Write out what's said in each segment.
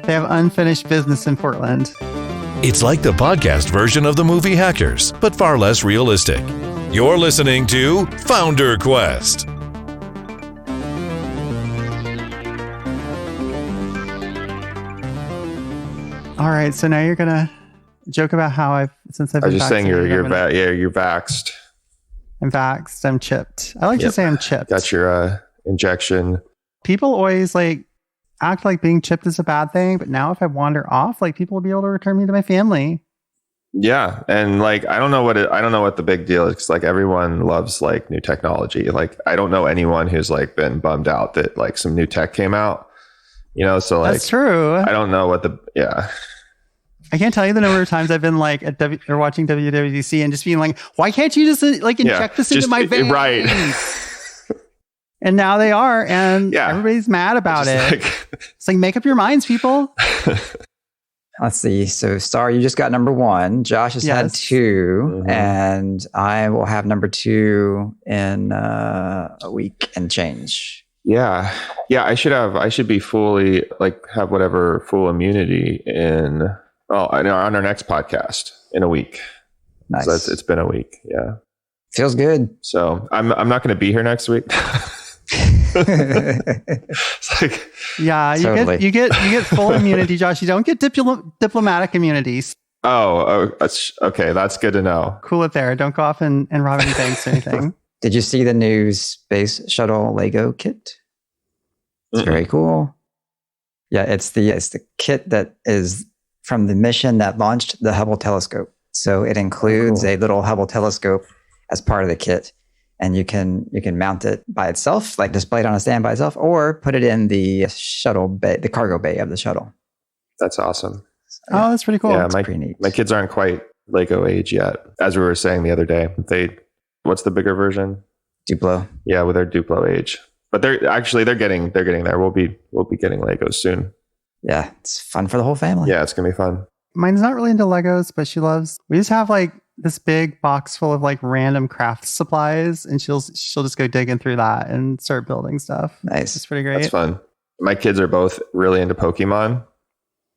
They have unfinished business in Portland. It's like the podcast version of the movie Hackers, but far less realistic. You're listening to FounderQuest. All right, so now you're gonna joke about how I've been just saying you're vaxxed. I'm vaxxed. I'm chipped. I like to say I'm chipped. Got your injection. People always act like being chipped is a bad thing, but now if I wander off, people will be able to return me to my family. Yeah, and I don't know what the big deal is. 'Cause, everyone loves new technology. I don't know anyone who's been bummed out that some new tech came out. So that's true. I don't know what I can't tell you the number of times I've been or watching WWDC and just being why can't you just inject this into my veins? Right. And now they are, and everybody's mad about it. It's make up your minds, people. Let's see. So, Star, you just got number 1. Josh has had 2, and I will have number 2 in a week and change. Yeah. I should be fully have whatever full immunity on our next podcast in a week. Nice. So it's been a week. Yeah. Feels good. So I'm not going to be here next week. Totally. you get full immunity, Josh. You don't get diplomatic immunities. Oh, that's okay. That's good to know. Cool it there. Don't go off and rob any banks or anything. Did you see the new space shuttle Lego kit? It's very cool. Yeah, it's the kit that is from the mission that launched the Hubble telescope. So it includes a little Hubble telescope as part of the kit. And you can mount it by itself, display it on a stand by itself, or put it in the shuttle bay, the cargo bay of the shuttle. That's awesome. Oh, that's pretty cool. Yeah, pretty neat. My kids aren't quite Lego age yet. As we were saying the other day, what's the bigger version? Duplo. Yeah, with their Duplo age. But they're getting there. We'll be getting Legos soon. Yeah, it's fun for the whole family. Yeah, it's gonna be fun. Mine's not really into Legos, but we just have this big box full of random craft supplies, and she'll just go digging through that and start building stuff. Nice. It's pretty great. That's fun. My kids are both really into Pokemon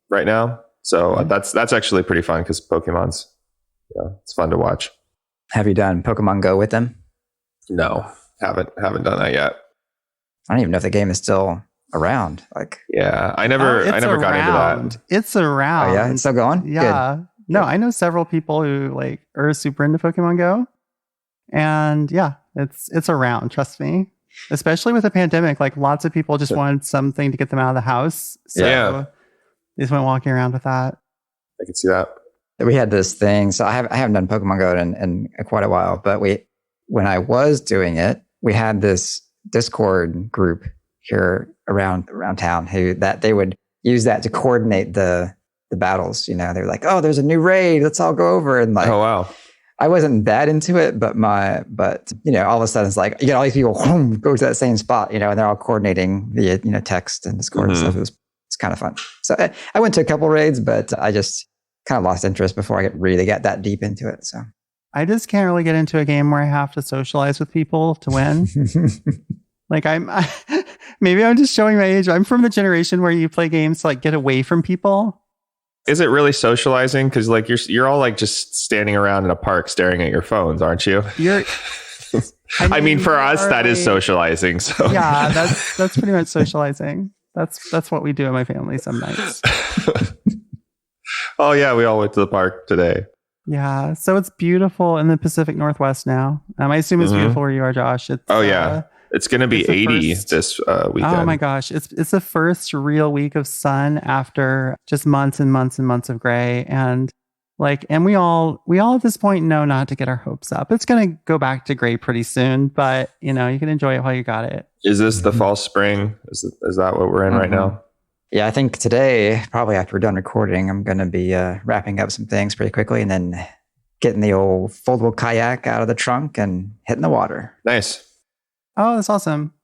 right now. So that's actually pretty fun because Pokemon's, it's fun to watch. Have you done Pokemon Go with them? No, haven't done that yet. I don't even know if the game is still around. I never got into that. It's around. Oh yeah, it's still going? Yeah. Good. No, I know several people who are super into Pokemon Go. And it's around, trust me. Especially with the pandemic, lots of people just wanted something to get them out of the house. So they just went walking around with that. I can see that. We had this thing. So I haven't done Pokemon Go in quite a while, but when I was doing it, we had this Discord group here around town that they would use that to coordinate the battles. They were oh, there's a new raid, let's all go over. And oh wow, I wasn't that into it, but all of a sudden it's you get all these people go to that same spot, and they're all coordinating via text and Discord and stuff. It's kind of fun. So I went to a couple raids, but I just kind of lost interest before I really got that deep into it. So I just can't really get into a game where I have to socialize with people to win. Maybe I'm just showing my age. I'm from the generation where you play games to get away from people. Is it really socializing? Because you're all just standing around in a park staring at your phones, aren't you? I mean, for us, that is socializing. So yeah, that's pretty much socializing. That's what we do in my family some nights. Oh yeah, we all went to the park today. Yeah, so it's beautiful in the Pacific Northwest now. I assume it's beautiful where you are, Josh. It's going to be 80 this weekend. Oh my gosh. It's the first real week of sun after just months and months and months of gray. And we all at this point know not to get our hopes up. It's going to go back to gray pretty soon, but you can enjoy it while you got it. Is this the fall spring? Is that what we're in right now? Yeah, I think today, probably after we're done recording, I'm going to be wrapping up some things pretty quickly and then getting the old foldable kayak out of the trunk and hitting the water. Nice. Oh, that's awesome.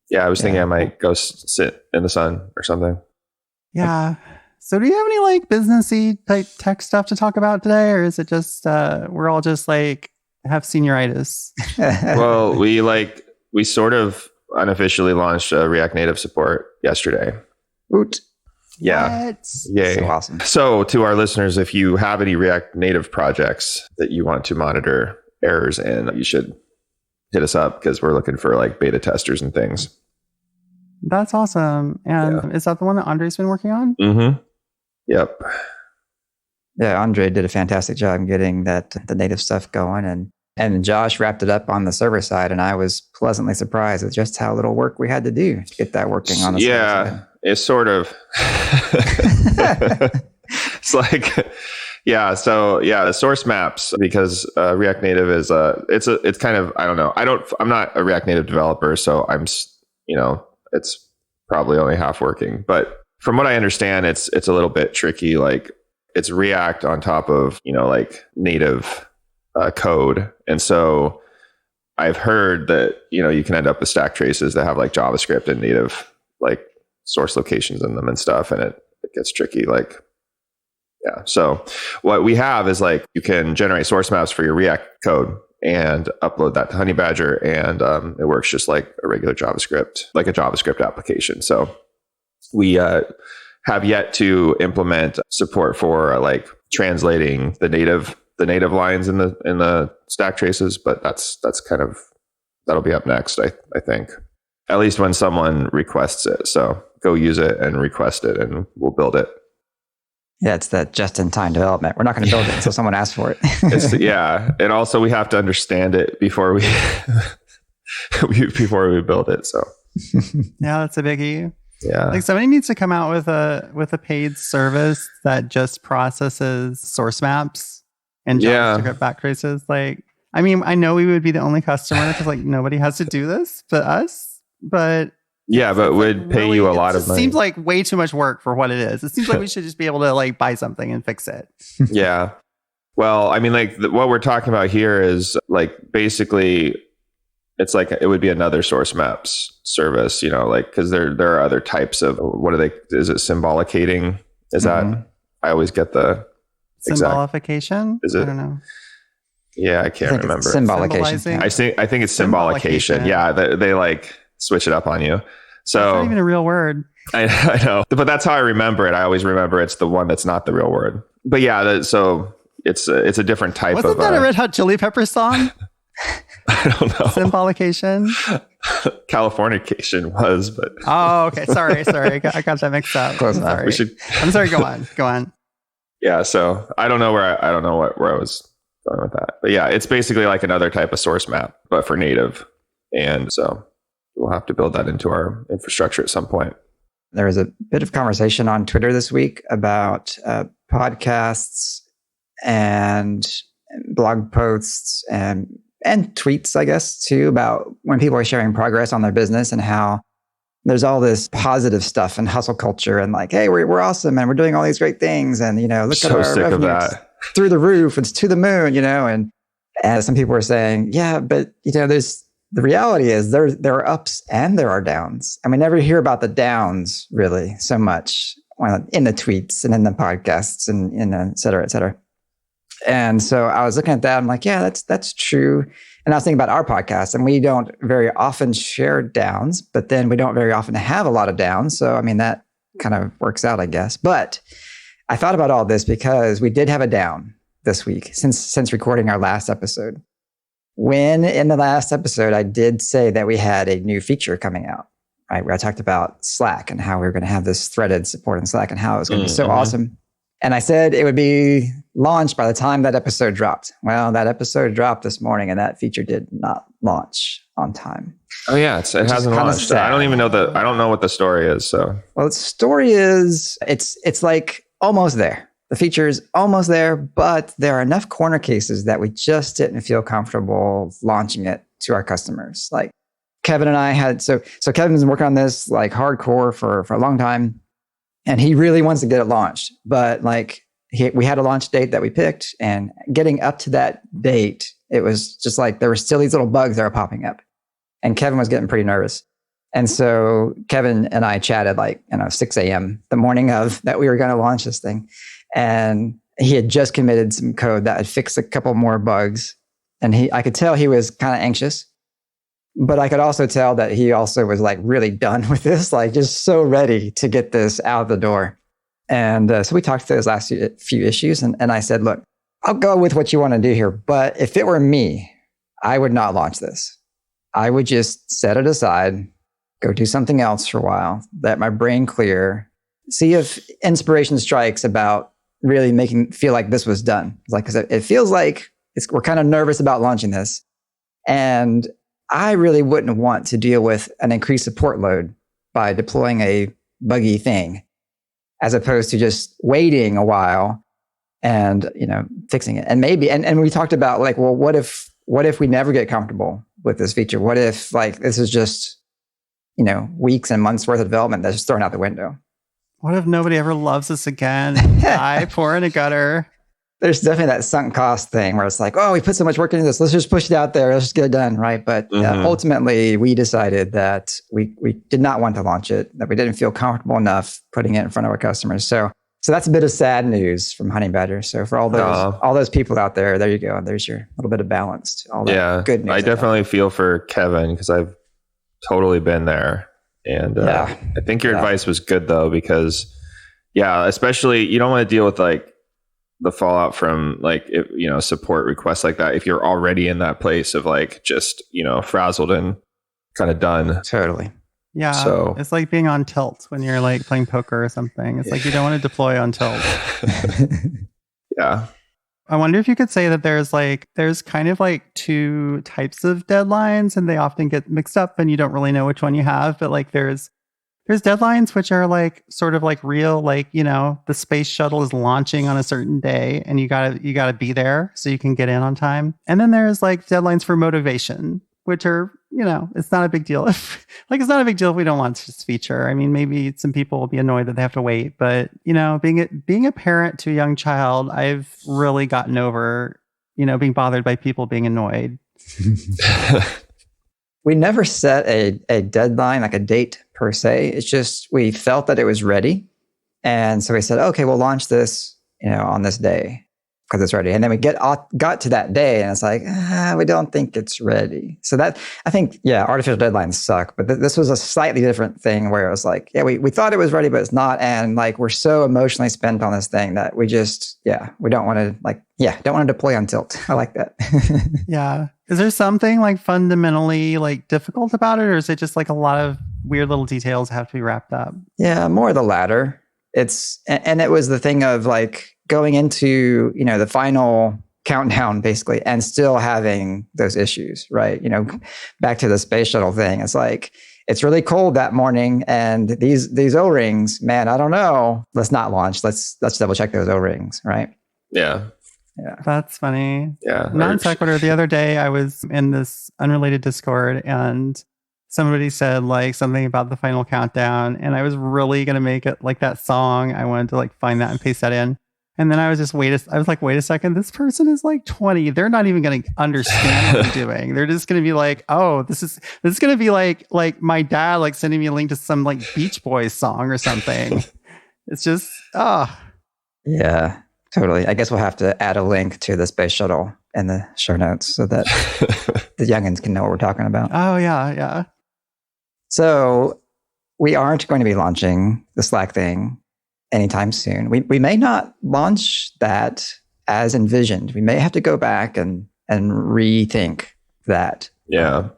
Yeah, I was thinking I might go sit in the sun or something. Yeah. So do you have any businessy type tech stuff to talk about today? Or is it just, we're all just have senioritis? Well, we sort of unofficially launched React Native support yesterday. Woot. Yeah. What? Yay. So awesome. So to our listeners, if you have any React Native projects that you want to monitor errors in, you should hit us up because we're looking for like beta testers and things. That's awesome. And is that the one that Andre's been working on? Mm-hmm. Yep. Yeah, Andre did a fantastic job getting the native stuff going, and Josh wrapped it up on the server side, and I was pleasantly surprised with just how little work we had to do to get that working on the server side. It's sort of it's like the source maps, because React Native is it's kind of, I don't know, I'm not a React Native developer, so I'm, it's probably only half working, but from what I understand, it's a little bit tricky. Like, it's React on top of, like native code. And so I've heard that, you can end up with stack traces that have like JavaScript and native like source locations in them and stuff. And it gets tricky. Like, yeah. So what we have is like, you can generate source maps for your React code and upload that to Honeybadger. And it works just like a regular JavaScript, like a JavaScript application. So we have yet to implement support for like translating the native lines in the stack traces, but that'll be up next, I think, at least when someone requests it. So go use it and request it, and we'll build it. Yeah, it's that just-in-time development. We're not going to build it until someone asks for it. And also we have to understand it before we build it. So yeah, that's a biggie. Yeah. Like, somebody needs to come out with a paid service that just processes source maps and JavaScript backtraces. Like, I mean, I know we would be the only customer because like nobody has to do this but us. But but would pay you a lot of money. It seems like way too much work for what it is. It seems like we should just be able to like buy something and fix it. Yeah. Well, I mean, like what we're talking about here is like basically, it's like it would be another source maps service, like, because there are other types of, is it symbolicating? Is that, I always get the symbolification? Is it? I don't know. Yeah, I can't remember. Symbolication. I think it's symbolication. Yeah, they like switch it up on you. So it's not even a real word. I know, but that's how I remember it. I always remember it's the one that's not the real word. But yeah, so it's a different type of. Wasn't that a Red Hot Chili Peppers song? I don't know. Symbolication. Californication was, but oh, okay. Sorry. I got that mixed up. Close enough. I'm sorry. Go on. Yeah. So I don't know where I was going with that, but yeah, it's basically like another type of source map, but for native, and so we'll have to build that into our infrastructure at some point. There was a bit of conversation on Twitter this week about podcasts and blog posts and tweets, I guess, too, about when people are sharing progress on their business and how there's all this positive stuff and hustle culture and like, hey, we're awesome and we're doing all these great things and, look at our revenue. It's through the roof. It's to the moon, and as some people are saying, yeah, but, there's the reality is there are ups and there are downs. And we never hear about the downs really so much in the tweets and in the podcasts and et cetera, et cetera. And so I was looking at that. I'm like, yeah, that's true. And I was thinking about our podcast, and we don't very often share downs, but then we don't very often have a lot of downs. So, I mean, that kind of works out, I guess. But I thought about all this because we did have a down this week since recording our last episode. When in the last episode, I did say that we had a new feature coming out, right? Where I talked about Slack and how we were going to have this threaded support in Slack and how it was going to be so awesome. And I said it would be launched by the time that episode dropped. Well, that episode dropped this morning and that feature did not launch on time. Oh yeah, it hasn't launched. I don't even know I don't know what the story is. So, well, the story is it's like almost there. The feature is almost there, but there are enough corner cases that we just didn't feel comfortable launching it to our customers. Like Kevin and I had, so Kevin's been working on this like hardcore for a long time. And he really wants to get it launched, but like we had a launch date that we picked, and getting up to that date, it was just like there were still these little bugs that were popping up, and Kevin was getting pretty nervous. And so Kevin and I chatted like 6 a.m. the morning of that we were going to launch this thing, and he had just committed some code that had fixed a couple more bugs, and I could tell he was kind of anxious. But I could also tell that he also was like really done with this, like just so ready to get this out of the door. And so we talked through those last few issues. And I said, look, I'll go with what you want to do here. But if it were me, I would not launch this. I would just set it aside, go do something else for a while, let my brain clear, see if inspiration strikes about really feel like this was done. Like, 'cause it feels like we're kind of nervous about launching this. And I really wouldn't want to deal with an increased support load by deploying a buggy thing, as opposed to just waiting a while and, fixing it. And maybe, and we talked about like, well, what if we never get comfortable with this feature? What if like this is just, weeks and months worth of development that's just thrown out the window? What if nobody ever loves us again? I pour in a gutter. There's definitely that sunk cost thing where it's like, oh, we put so much work into this. Let's just push it out there. Let's just get it done. Right. But ultimately, we decided that we did not want to launch it, that we didn't feel comfortable enough putting it in front of our customers. So that's a bit of sad news from Honey Badger. So for all those people out there you go. There's your little bit of balance. All that good news. I definitely feel for Kevin because I've totally been there. And I think your advice was good though, because especially you don't want to deal with like the fallout from like, support requests like that if you're already in that place of like just, frazzled and kind of done. Totally. Yeah. So it's like being on tilt when you're like playing poker or something. It's like you don't want to deploy on tilt. Yeah. I wonder if you could say that there's kind of like two types of deadlines and they often get mixed up and you don't really know which one you have. But like there's deadlines which are like sort of like real, like, the space shuttle is launching on a certain day and you gotta be there so you can get in on time. And then there's like deadlines for motivation, which are, it's not a big deal if we don't launch this feature. I mean, maybe some people will be annoyed that they have to wait, but being a parent to a young child, I've really gotten over, being bothered by people being annoyed. We never set a deadline, like a date per se. It's just we felt that it was ready. And so we said, okay, we'll launch this, on this day because it's ready. And then we got to that day and it's like, we don't think it's ready. So that, I think, artificial deadlines suck. But this was a slightly different thing where it was like, we thought it was ready, but it's not. And like, we're so emotionally spent on this thing that we just, we don't want to don't want to deploy on tilt. I like that. Yeah. Is there something like fundamentally like difficult about it? Or is it just like a lot of weird little details have to be wrapped up? Yeah, more the latter. And it was the thing of like going into, the final countdown basically and still having those issues, right? Back to the space shuttle thing. It's like, it's really cold that morning and these O-rings, man, I don't know. Let's not launch. Let's double check those O-rings, right? Yeah. Yeah. That's funny. Yeah. Non sequitur. The other day I was in this unrelated Discord and somebody said like something about the final countdown and I was really going to make it like that song. I wanted to like find that and paste that in. And then I was just wait a second, this person is like 20. They're not even going to understand what I'm doing. They're just going to be like, oh, this is going to be like my dad like sending me a link to some like Beach Boys song or something. It's just, Yeah, totally. I guess we'll have to add a link to the space shuttle in the show notes so that the youngins can know what we're talking about. Oh, yeah. So we aren't going to be launching the Slack thing anytime soon. We may not launch that as envisioned. We may have to go back and rethink that. Yeah.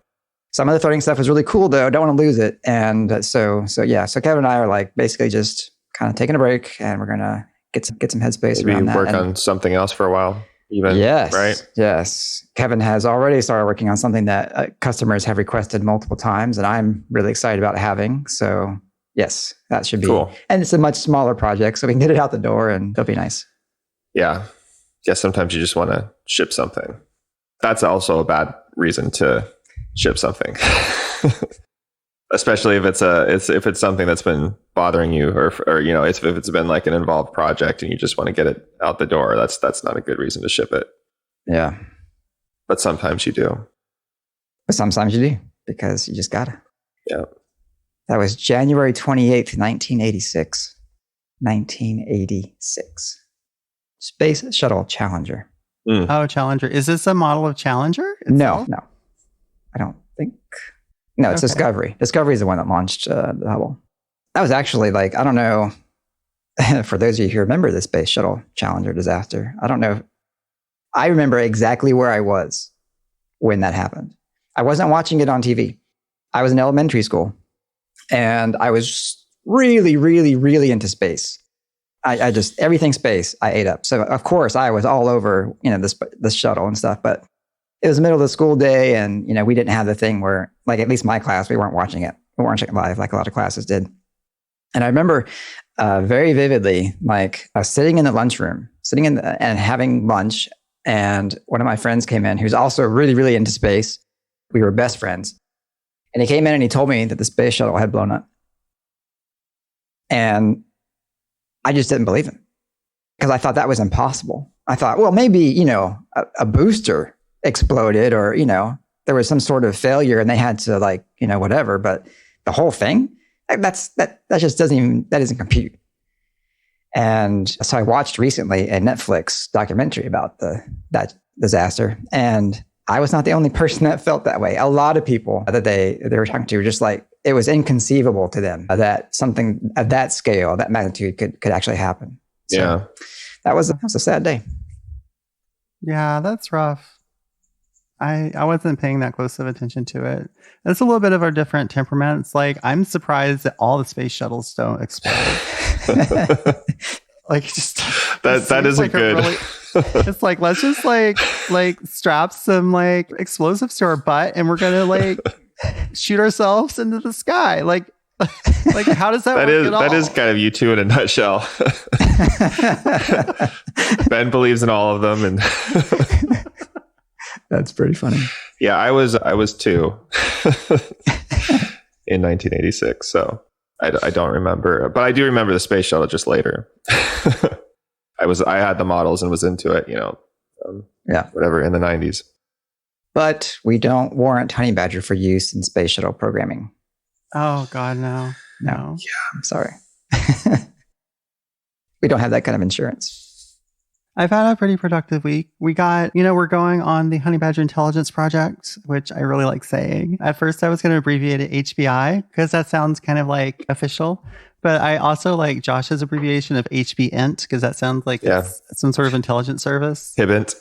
Some of the threading stuff is really cool though. I don't want to lose it. And so Kevin and I are like basically just kind of taking a break and we're going to get some headspace Maybe around that. Work on something else for a while. Even, yes, right? Yes. Kevin has already started working on something that customers have requested multiple times and I'm really excited about having. So yes, that should be cool. And it's a much smaller project, so we can get it out the door and it'll be nice. Yeah. Guess sometimes you just want to ship something. That's also a bad reason to ship something. Especially if it's something that's been bothering you or if it's been like an involved project and you just want to get it out the door. That's not a good reason to ship it. Yeah. But sometimes you do. But sometimes you do because you just gotta. Yeah. That was January 28th, 1986. 1986. Space Shuttle Challenger. Oh, Challenger. Is this a model of Challenger itself? No. I don't think. No, it's okay. Discovery. Discovery is the one that launched the Hubble. That was actually like, I don't know for those of you who remember the Space Shuttle Challenger disaster, I don't know. I remember exactly where I was when that happened. I wasn't watching it on TV. I was in elementary school and I was really, really, really into space. I just, everything space I ate up. So of course I was all over, this shuttle and stuff, but it was the middle of the school day and, we didn't have the thing where, like, at least my class, we weren't watching it. We weren't watching it live like a lot of classes did. And I remember very vividly, like, I was sitting in the lunchroom, and having lunch. And one of my friends came in who's also really, really into space. We were best friends. And he came in and he told me that the space shuttle had blown up. And I just didn't believe him because I thought that was impossible. I thought, well, maybe, a booster exploded or, there was some sort of failure and they had to, like, whatever. But the whole thing, that just doesn't compute. And so I watched recently a Netflix documentary about that disaster. And I was not the only person that felt that way. A lot of people that they were talking to were just like, it was inconceivable to them that something at that scale, that magnitude could actually happen. So yeah. That was a sad day. Yeah, that's rough. I wasn't paying that close of attention to it. It's a little bit of our different temperaments. Like, I'm surprised that all the space shuttles don't explode. Like, just that isn't like good. It's like, let's just like strap some like explosives to our butt and we're gonna like shoot ourselves into the sky. Like how does that work at all? That is kind of you two in a nutshell. Ben believes in all of them, and that's pretty funny. Yeah, I was 2 in 1986, so I don't remember, but I do remember the space shuttle just later. I had the models and was into it, whatever, in the 90s. But we don't warrant Honey Badger for use in space shuttle programming. Oh God, no. Yeah, I'm sorry. We don't have that kind of insurance. I've had a pretty productive week. We got, we're going on the Honey Badger Intelligence Project, which I really like saying. At first, I was going to abbreviate it HBI because that sounds kind of like official. But I also like Josh's abbreviation of HBINT because that sounds like it's some sort of intelligence service. HIBINT.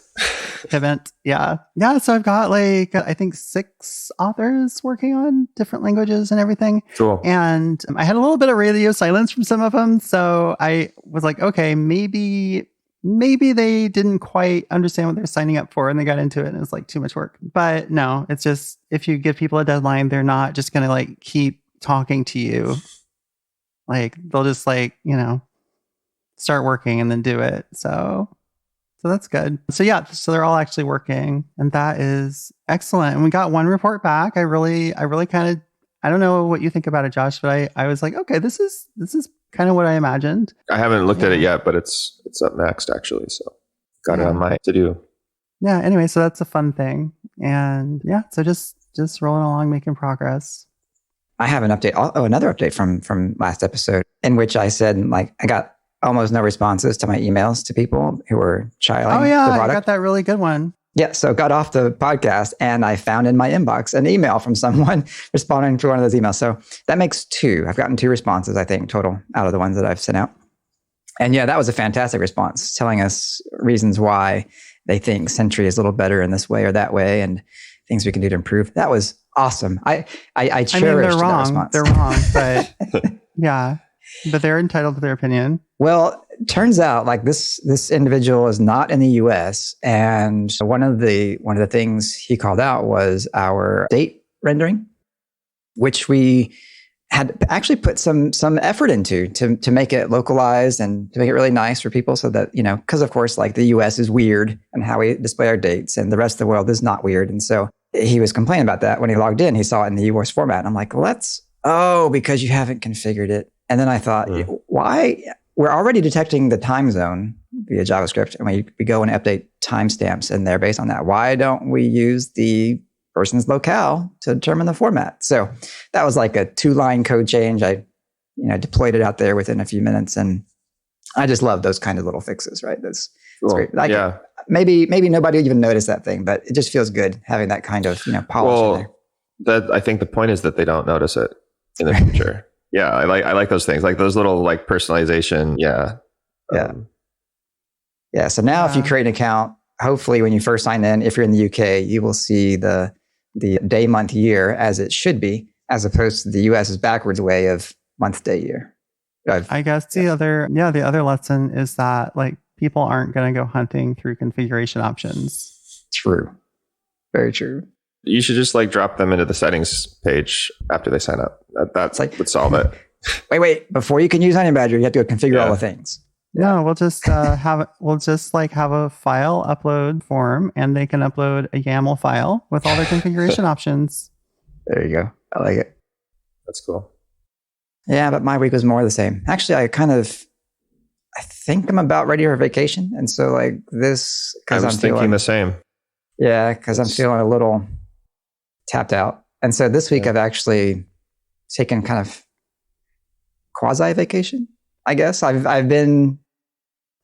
Yeah. Yeah. So I've got I think 6 authors working on different languages and everything. Cool. And I had a little bit of radio silence from some of them. So I was like, okay, maybe they didn't quite understand what they're signing up for and they got into it and it was like too much work. But no, it's just, if you give people a deadline, they're not just going to keep talking to you. They'll just start working and then do it. So that's good. So yeah, so they're all actually working and that is excellent. And we got one report back. I really kind of, I don't know what you think about it, Josh, but I was like, okay, this is kind of what I imagined. I haven't looked at it yet, but it's up next actually. So got it on my to do. Yeah. Anyway, so that's a fun thing. And yeah, so just rolling along, making progress. I have an update. Another update from last episode in which I said, I got almost no responses to my emails to people who were trialing the product. I got that really good one. Yeah, so got off the podcast and I found in my inbox an email from someone responding to one of those emails. So that makes 2. I've gotten 2 responses, I think, total out of the ones that I've sent out. And yeah, that was a fantastic response, telling us reasons why they think Sentry is a little better in this way or that way and things we can do to improve. That was awesome. I cherished that response. They're wrong, but yeah, but they're entitled to their opinion. Well, turns out this individual is not in the US. And one of the things he called out was our date rendering, which we had actually put some effort into to make it localized and to make it really nice for people so that, because of course, the US is weird and how we display our dates and the rest of the world is not weird. And so he was complaining about that when he logged in. He saw it in the US format. And I'm like, well, because you haven't configured it. And then I thought, why? We're already detecting the time zone via JavaScript, and we go and update timestamps in there based on that. Why don't we use the person's locale to determine the format? So that was like a 2-line code change. I deployed it out there within a few minutes, and I just love those kind of little fixes, right? That's great. Maybe nobody will even notice that thing, but it just feels good having that kind of polish in there. I think the point is that they don't notice it in the future. Yeah, I like those things, like those little like personalization. Yeah. Yeah. Yeah. So now if you create an account, hopefully when you first sign in, if you're in the UK, you will see the day, month, year as it should be, as opposed to the US's backwards way of month, day, year. I guess the other lesson is that like people aren't going to go hunting through configuration options. True. Very true. You should just like drop them into the settings page after they sign up. That's like would solve it. Wait. Before you can use Honey Badger, you have to go configure all the things. No, we'll just have a file upload form, and they can upload a YAML file with all their configuration options. There you go. I like it. That's cool. Yeah, but my week was more the same. Actually, I think I'm about ready for vacation, and so like this, because I'm thinking the same. Yeah, because I'm feeling a little tapped out, and so this week I've actually taken kind of quasi vacation. I guess I've been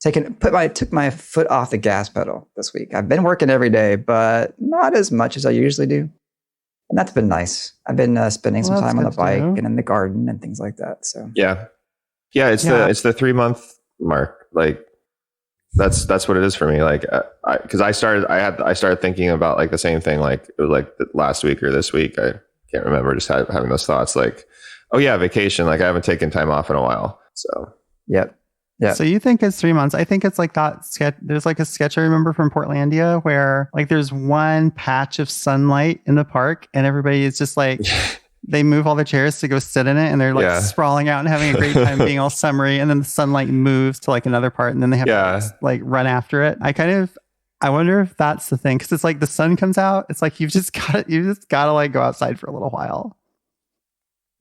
took my foot off the gas pedal this week. I've been working every day, but not as much as I usually do. And that's been nice. I've been spending some time on the bike and in the garden and things like that. So yeah. It's the 3 month mark. Like that's what it is for me. Like, because I started thinking about like the same thing. Like it was like last week or this week. I can't remember. Just having those thoughts. Like, oh yeah, vacation. Like I haven't taken time off in a while. So yep. Yeah. So you think it's 3 months? I think it's like that sketch. There's like a sketch I remember from Portlandia where like there's one patch of sunlight in the park, and everybody is just like they move all the chairs to go sit in it, and they're like sprawling out and having a great time being all summery. And then the sunlight moves to like another part, and then they have to like run after it. I wonder if that's the thing, because it's like the sun comes out. It's like you just got to like go outside for a little while.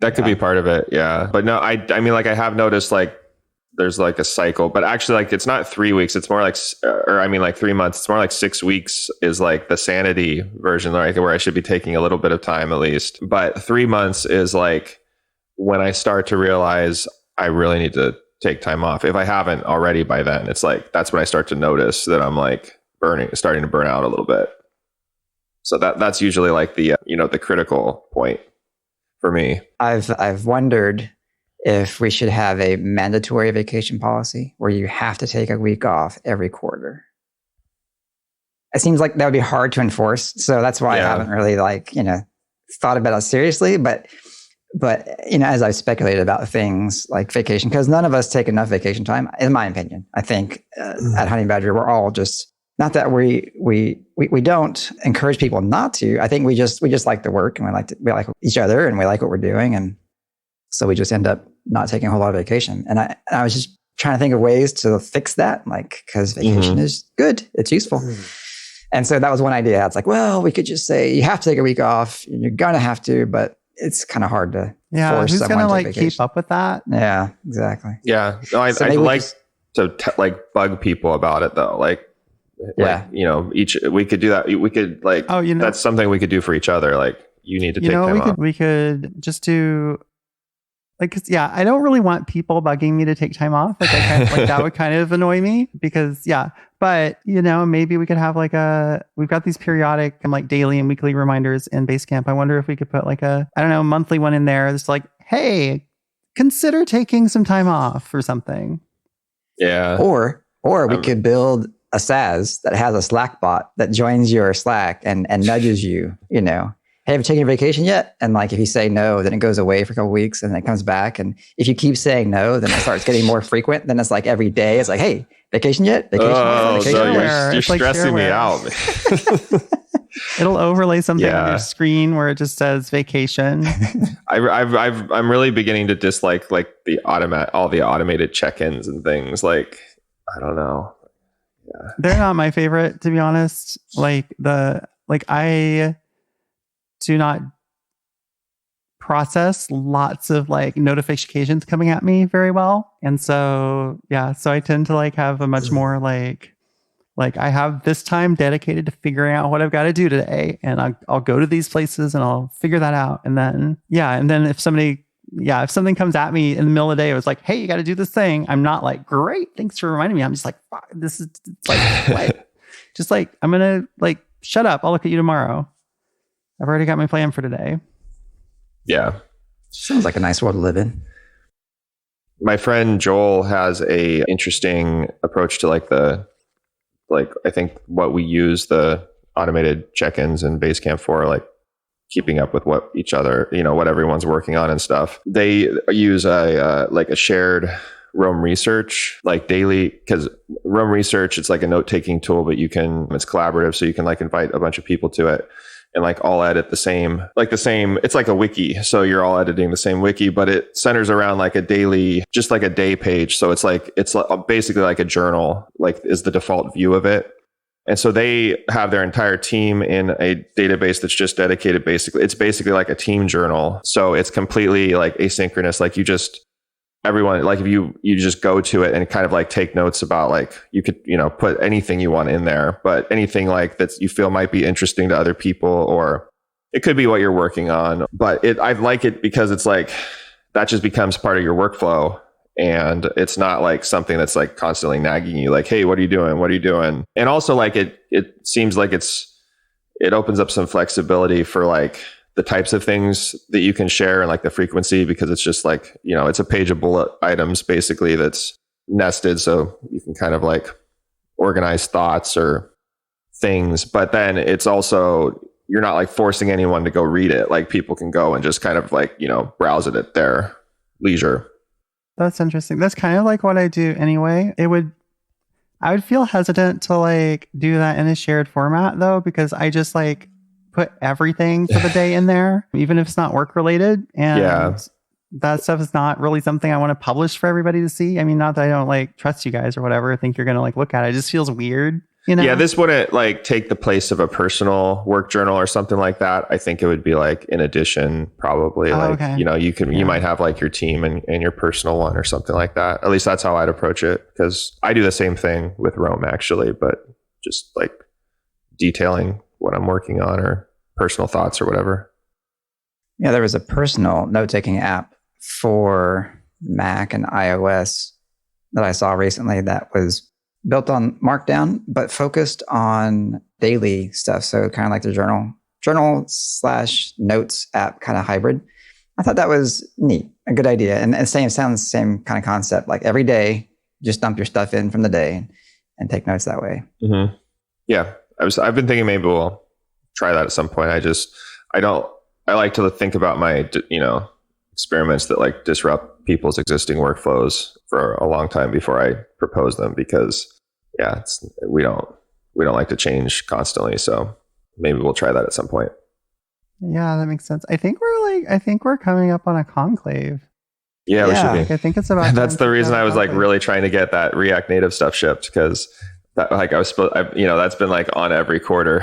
That could be part of it, yeah. But no, I mean, like I have noticed like there's like a cycle, but actually like it's not 3 weeks. It's more like, like 3 months. It's more like 6 weeks is like the sanity version, right? Where I should be taking a little bit of time at least. But 3 months is like when I start to realize I really need to take time off. If I haven't already by then, it's like, that's when I start to notice that I'm like starting to burn out a little bit. So that's usually like the, the critical point for me. I've wondered if we should have a mandatory vacation policy where you have to take a week off every quarter. It seems like that would be hard to enforce. So that's why I haven't really thought about it seriously. But as I've speculated about things like vacation, because none of us take enough vacation time, in my opinion. I think at Honey Badger, we're all just, not that we don't encourage people not to. I think we just like to work, and we like each other, and we like what we're doing. And so we just end up not taking a whole lot of vacation. And I was just trying to think of ways to fix that, like, because vacation is good. It's useful. And so that was one idea. It's like, well, we could just say you have to take a week off. You're going to have to, but it's kind of hard to force who's someone gonna to like vacation. keep up with that? Yeah, exactly. Yeah. No, I'd like to bug people about it though. Like, we could do that. We could like, that's something we could do for each other. Like you need to take time off. We could just do like, I don't really want people bugging me to take time off. Like that would kind of annoy me because but maybe we could have like we've got these periodic and like daily and weekly reminders in Basecamp. I wonder if we could put like monthly one in there. It's like, hey, consider taking some time off or something. Yeah. Or we could build a SaaS that has a Slack bot that joins your Slack and nudges you, hey, have you taken a vacation yet? And like, if you say no, then it goes away for a couple of weeks and then it comes back. And if you keep saying no, then it starts getting more frequent. Then it's like every day, it's like, hey, vacation yet? Vacation yet? You're stressing me out. It'll overlay something on your screen where it just says vacation. I'm really beginning to dislike like all the automated check-ins and things. Like, I don't know. Yeah. They're not my favorite, to be honest. I do not process lots of like notifications coming at me very well. And so, so I tend to like have a much more like I have this time dedicated to figuring out what I've got to do today. And I'll go to these places and I'll figure that out. And then, if something comes at me in the middle of the day, it was like, hey, you got to do this thing. I'm not like, great, thanks for reminding me. I'm just like, this is like, what? Just like, I'm going to like, shut up. I'll look at you tomorrow. I've already got my plan for today. Yeah. Sounds like a nice world to live in. My friend Joel has a interesting approach to I think what we use the automated check-ins and Basecamp for, like keeping up with what each other, what everyone's working on and stuff. They use a shared Roam Research, like daily, because Roam Research, it's like a note-taking tool, but it's collaborative. So you can like invite a bunch of people to it and like all edit the same, it's like a wiki. So you're all editing the same wiki, but it centers around like a daily, just like a day page. So it's basically like a journal, like is the default view of it. And so they have their entire team in a database that's just dedicated. It's basically like a team journal. So it's completely like asynchronous. Like everyone, like if you just go to it and kind of like take notes about, like you could, put anything you want in there, but anything like that you feel might be interesting to other people, or it could be what you're working on. But I like it because it's like that just becomes part of your workflow. And it's not like something that's like constantly nagging you, like, hey, what are you doing? What are you doing? And also like it seems like it opens up some flexibility for like the types of things that you can share and like the frequency, because it's just like, it's a page of bullet items basically that's nested. So you can kind of like organize thoughts or things, but then it's also, you're not like forcing anyone to go read it. Like people can go and just kind of like, browse it at their leisure. That's interesting. That's kind of like what I do anyway. I would feel hesitant to like do that in a shared format though, because I just like put everything for the day in there, even if it's not work related. And that stuff is not really something I want to publish for everybody to see. I mean, not that I don't like trust you guys or whatever, I think you're going to like look at it. It just feels weird. Yeah, this wouldn't like take the place of a personal work journal or something like that. I think it would be like in addition, probably okay. You might have like your team and your personal one or something like that. At least that's how I'd approach it, because I do the same thing with Roam actually, but just like detailing what I'm working on or personal thoughts or whatever. Yeah, there was a personal note-taking app for Mac and iOS that I saw recently that was built on Markdown, but focused on daily stuff. So kind of like the journal/notes app kind of hybrid. I thought that was neat, a good idea. And sounds the same kind of concept. Like every day, just dump your stuff in from the day and take notes that way. Mm-hmm. Yeah, I've been thinking maybe we'll try that at some point. I like to think about my, experiments that like disrupt people's existing workflows for a long time before I propose them, because we don't like to change constantly. So maybe we'll try that at some point. Yeah, that makes sense. I think we're coming up on a conclave. Yeah, we should be. I think it's about. That's the reason I was like really trying to get that React Native stuff shipped, because that like that's been like on every quarter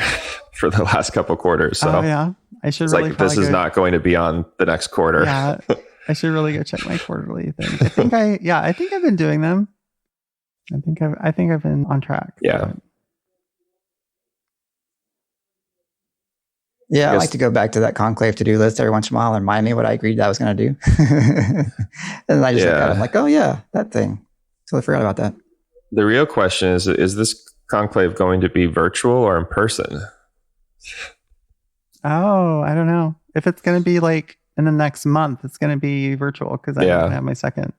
for the last couple quarters. So I should it's really like this is not going to be on the next quarter. Yeah, I should really go check my quarterly things. I think I've been doing them. I think I've been on track. Yeah. Yeah, I like to go back to that conclave to-do list every once in a while and remind me what I agreed I was going to do. And I just look at it, I'm like, oh yeah, that thing. Totally forgot about that. The real question is this conclave going to be virtual or in person? Oh, I don't know. If it's going to be like in the next month, it's going to be virtual, because I don't have my second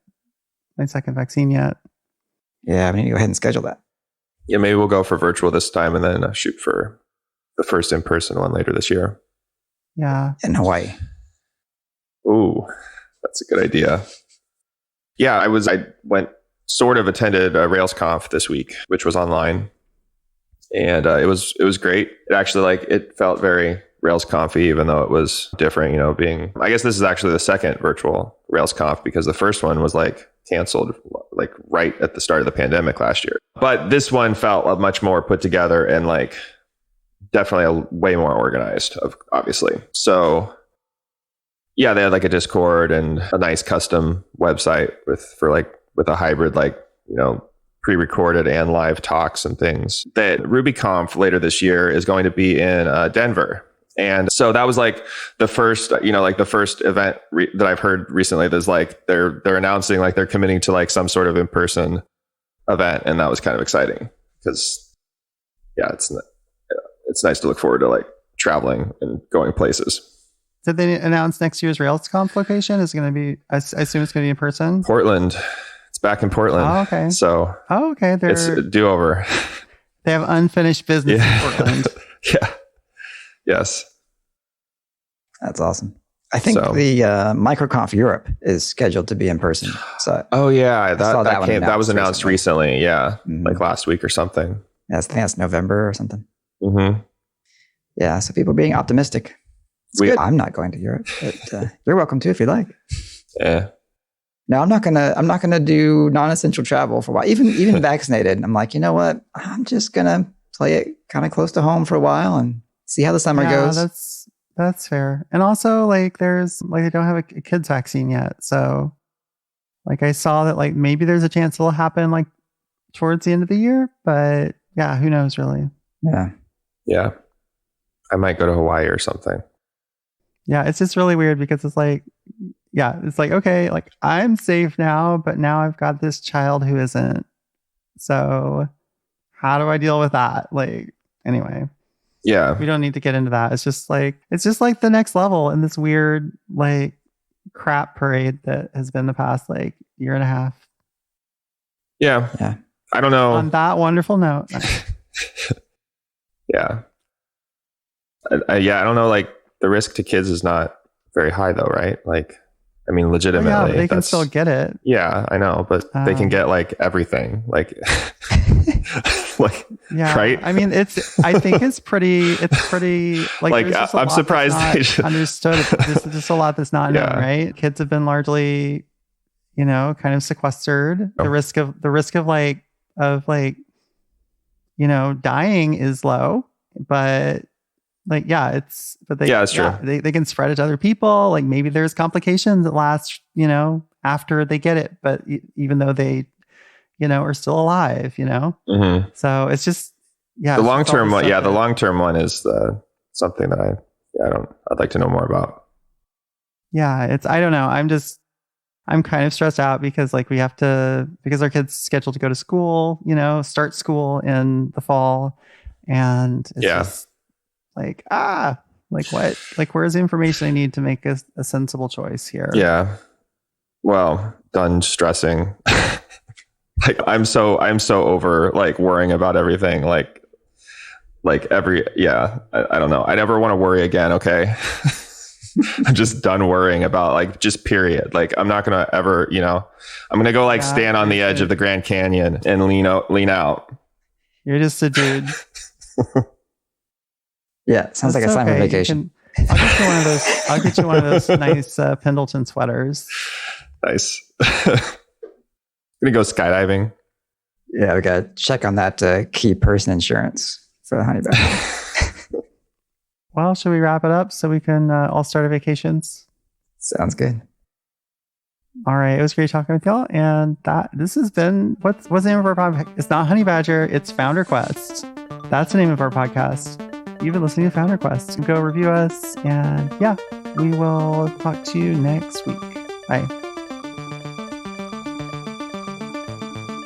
vaccine yet. Yeah, we need to go ahead and schedule that. Yeah, maybe we'll go for virtual this time and then shoot for the first in-person one later this year. Yeah. In Hawaii. Ooh, that's a good idea. Yeah, I attended RailsConf this week, which was online. And it was great. It actually it felt very RailsConf-y, even though it was different, I guess this is actually the second virtual RailsConf, because the first one was canceled right at the start of the pandemic last year. But this one felt much more put together and definitely way more organized, obviously. So yeah, they had a Discord and a nice custom website with a hybrid pre-recorded and live talks and things. That RubyConf later this year is going to be in Denver. And so that was the first, the first event that I've heard recently that's they're announcing they're committing to some sort of in-person event. And that was kind of exciting because it's nice to look forward to traveling and going places. Did they announce next year's RailsConf location? Is it going to be? I assume it's going to be in person. Portland. It's back in Portland. Oh, okay. So okay, it's a do-over. They have unfinished business in Portland. Yeah. Yes. That's awesome. I think the MicroConf Europe is scheduled to be in person. So that was announced recently. Yeah, like last week or something. Yeah, I think that's November or something. Mm-hmm. Yeah, so people are being optimistic. It's good. I'm not going to Europe, but you're welcome to if you like. Yeah. No, I'm not gonna do non-essential travel for a while. Even vaccinated. I'm like, you know what? I'm just gonna play it kind of close to home for a while and see how the summer goes. That's fair. And also, like, there's like they don't have a kids vaccine yet, so like I saw that like maybe there's a chance it'll happen like towards the end of the year, but yeah, who knows really? Yeah. I might go to Hawaii or something. Yeah, it's just really weird because it's like, okay, like I'm safe now, but now I've got this child who isn't. So how do I deal with that? Like, anyway. Yeah. We don't need to get into that. It's just like the next level in this weird, like, crap parade that has been the past, like, year and a half. Yeah. I don't know. On that wonderful note. Yeah. I don't know. Like, the risk to kids is not very high, though, right? Like, I mean, legitimately. Yeah, they can still get it. Yeah, I know, but they can get like everything. Like, yeah, right? I mean, I think it's pretty like I'm surprised they should understood. There's just a lot that's not known, right? Kids have been largely, kind of sequestered. The risk of dying is low, but it's true. They can spread it to other people. Like maybe there's complications that last, after they get it, but even though they, are still alive, Mm-hmm. So it's just, the long-term one. Yeah. The long-term one is something that I'd like to know more about. Yeah. I don't know. I'm kind of stressed out because because our kids scheduled to go to school, start school in the fall, and it's just, what? Like, where's the information I need to make a sensible choice here? Yeah. Well, done stressing. I'm so over like worrying about everything. I don't know. I never want to worry again. Okay. I'm just done worrying about just period. Like I'm not going to ever, I'm going to go stand on the edge of the Grand Canyon and lean out. You're just a dude. Yeah, sounds like a summer vacation. I'll get you one of those nice Pendleton sweaters. Nice. Gonna go skydiving. Yeah, we gotta check on that key person insurance for the honey badger. Well, should we wrap it up so we can all start our vacations? Sounds good. All right, it was great talking with y'all, and this has been what's the name of our podcast? It's not Honey Badger, it's FounderQuest. That's the name of our podcast. You've been listening to FounderQuest. Go review us, and we will talk to you next week. Bye.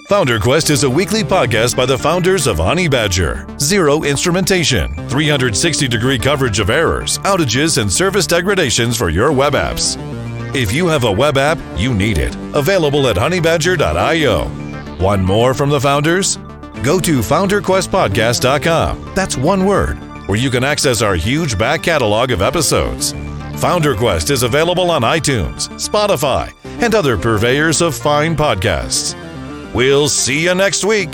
FounderQuest is a weekly podcast by the founders of Honey Badger. Zero instrumentation, 360-degree coverage of errors, outages, and service degradations for your web apps. If you have a web app, you need it. Available at honeybadger.io. Want more from the founders? Go to FounderQuestPodcast.com. That's one word, where you can access our huge back catalog of episodes. FounderQuest is available on iTunes, Spotify, and other purveyors of fine podcasts. We'll see you next week.